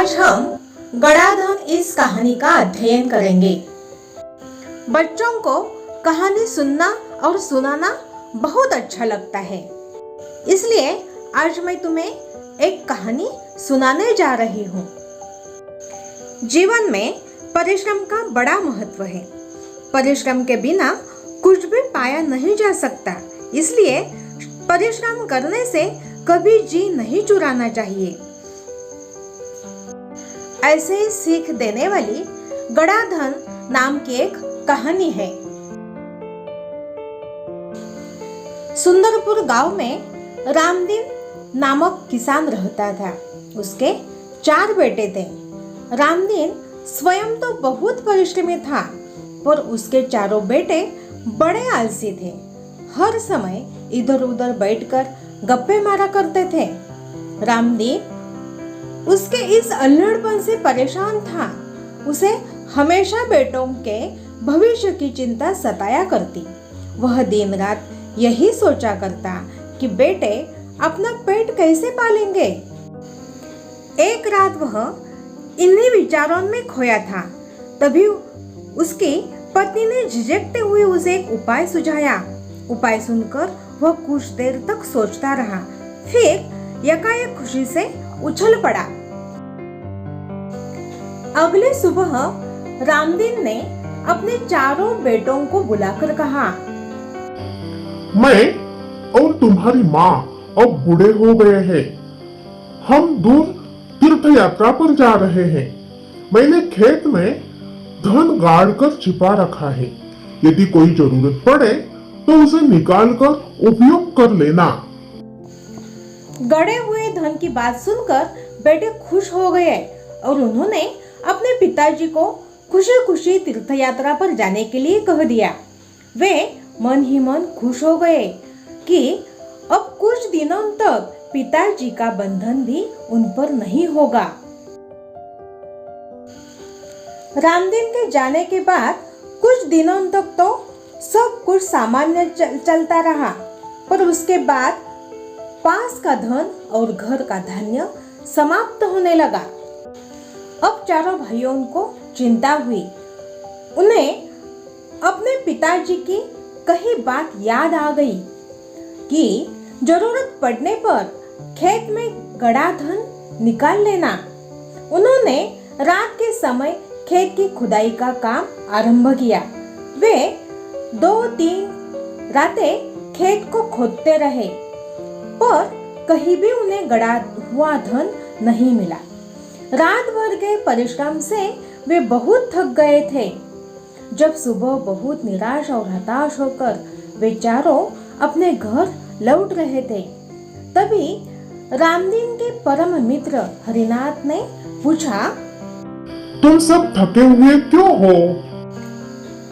आज हम गड़ाधन इस कहानी का अध्ययन करेंगे। बच्चों को कहानी सुनना और सुनाना बहुत अच्छा लगता है, इसलिए आज मैं तुम्हें एक कहानी सुनाने जा रही हूँ। जीवन में परिश्रम का बड़ा महत्व है। परिश्रम के बिना कुछ भी पाया नहीं जा सकता, इसलिए परिश्रम करने से कभी जी नहीं चुराना चाहिए। ऐसे ही सीख देने वाली गड़ाधन नाम की एक कहानी है। सुंदरपुर गांव में रामदीन नामक किसान रहता था। उसके 4 बेटे थे। रामदीन स्वयं तो बहुत परिश्रमी था, पर उसके चारों बेटे बड़े आलसी थे। हर समय इधर उधर बैठकर गप्पे मारा करते थे। रामदीन उसके इस अल्हड़पन से परेशान था। उसे हमेशा बेटों के भविष्य की चिंता सताया करती। वह दिन रात यही सोचा करता कि बेटे अपना पेट कैसे पालेंगे। एक रात वह इन्हीं विचारों में खोया था। तभी उसकी पत्नी ने झिझकते हुए उसे एक उपाय सुझाया। उपाय सुनकर वह कुछ देर तक सोचता रहा, फिर यकायक खुशी से उछल पड़ा। अगले सुबह रामदीन ने अपने चारों बेटों को बुलाकर कहा, मैं और तुम्हारी माँ अब बूढ़े हो गए हैं। हम दूर तीर्थ यात्रा पर जा रहे हैं। मैंने खेत में धन गाड़ कर छिपा रखा है। यदि कोई जरूरत पड़े तो उसे निकाल कर उपयोग कर लेना। गड़े हुए धन की बात सुनकर बेटे खुश हो गए और उन्होंने अपने पिताजी को खुशी खुशी तीर्थ यात्रा पर जाने के लिए कह दिया। वे मन ही मन खुश हो गए कि अब कुछ दिनों तक पिताजी का बंधन भी उन पर नहीं होगा। रामदीन के जाने के बाद कुछ दिनों तक तो सब कुछ सामान्य चलता रहा, पर उसके बाद पास का धन और घर का धान्य समाप्त होने लगा। अब चारों भाइयों को चिंता हुई। उन्हें अपने पिताजी की कही बात याद आ गई कि जरूरत पड़ने पर खेत में गड़ा धन निकाल लेना। उन्होंने रात के समय खेत की खुदाई का काम आरंभ किया। वे 2-3 रातें खेत को खोदते रहे, पर कहीं भी उन्हें गड़ा हुआ धन नहीं मिला। रात भर के परिश्रम से वे बहुत थक गए थे। जब सुबह बहुत निराश और हताश होकर वे चारों अपने घर लौट रहे थे, तभी रामदीन के परम मित्र हरिनाथ ने पूछा, तुम सब थके हुए क्यों हो?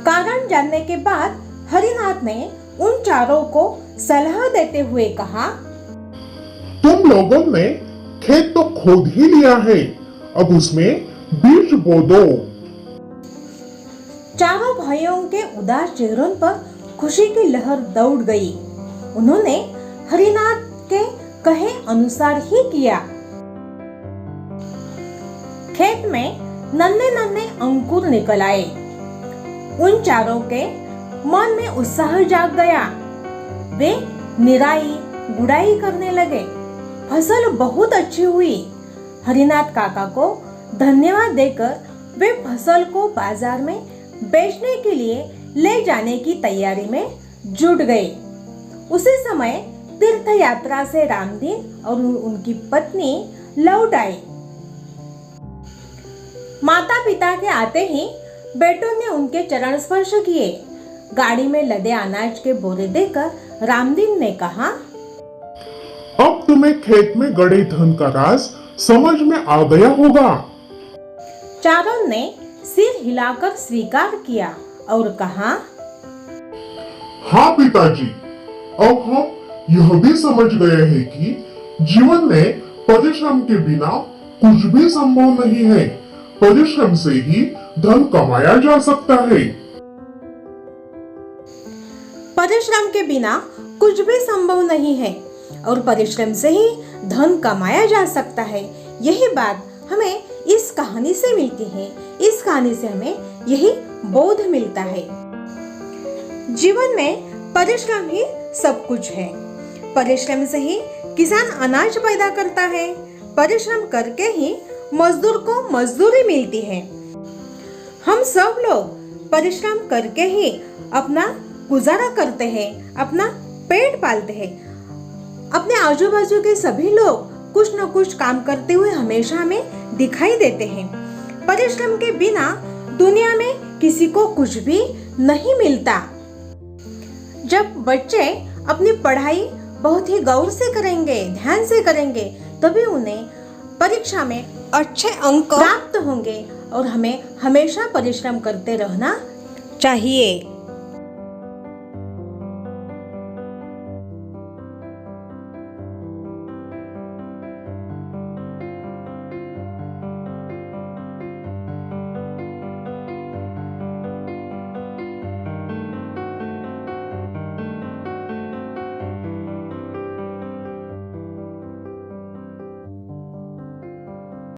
कारण जानने के बाद हरिनाथ ने उन चारों को सलाह देते हुए कहा, तुम लोगों ने खेत तो खोद ही लिया है, अब उसमें बीज बो दो। चारों भाइयों के उदास चेहरों पर खुशी की लहर दौड़ गई। उन्होंने हरिनाथ के कहे अनुसार ही किया। खेत में नन्हे नन्हे अंकुर निकल आए। उन चारों के मन में उत्साह जाग गया। वे निराई गुड़ाई करने लगे। फसल बहुत अच्छी हुई। हरिनाथ काका को धन्यवाद देकर वे फसल को बाजार में बेचने के लिए ले जाने की तैयारी में जुट गए। उसी समय तीर्थ यात्रा से रामदीन और उनकी पत्नी लौट आए। माता पिता के आते ही बेटों ने उनके चरण स्पर्श किए। गाड़ी में लदे अनाज के बोरे देकर रामदीन ने कहा, अब तुम्हें खेत में गड़े धन का राज समझ में आ गया होगा। चारों ने सिर हिलाकर स्वीकार किया और कहा, हाँ पिताजी, अब हम यह भी समझ गए हैं कि जीवन में परिश्रम के बिना कुछ भी संभव नहीं है। परिश्रम से ही धन कमाया जा सकता है। परिश्रम के बिना कुछ भी संभव नहीं है और परिश्रम से ही धन कमाया जा सकता है। यही बात हमें इस कहानी से मिलती है। इस कहानी से हमें यही बोध मिलता है। जीवन में परिश्रम ही सब कुछ है। परिश्रम से ही किसान अनाज पैदा करता है। परिश्रम करके ही मजदूर को मजदूरी मिलती है। हम सब लोग परिश्रम करके ही अपना गुजारा करते हैं, अपना पेट पालते हैं। अपने आजू बाजू के सभी लोग कुछ न कुछ काम करते हुए हमेशा हमें दिखाई देते हैं। परिश्रम के बिना दुनिया में किसी को कुछ भी नहीं मिलता। जब बच्चे अपनी पढ़ाई बहुत ही गौर से करेंगे, ध्यान से करेंगे, तभी उन्हें परीक्षा में अच्छे अंक प्राप्त होंगे। और हमें हमेशा परिश्रम करते रहना चाहिए।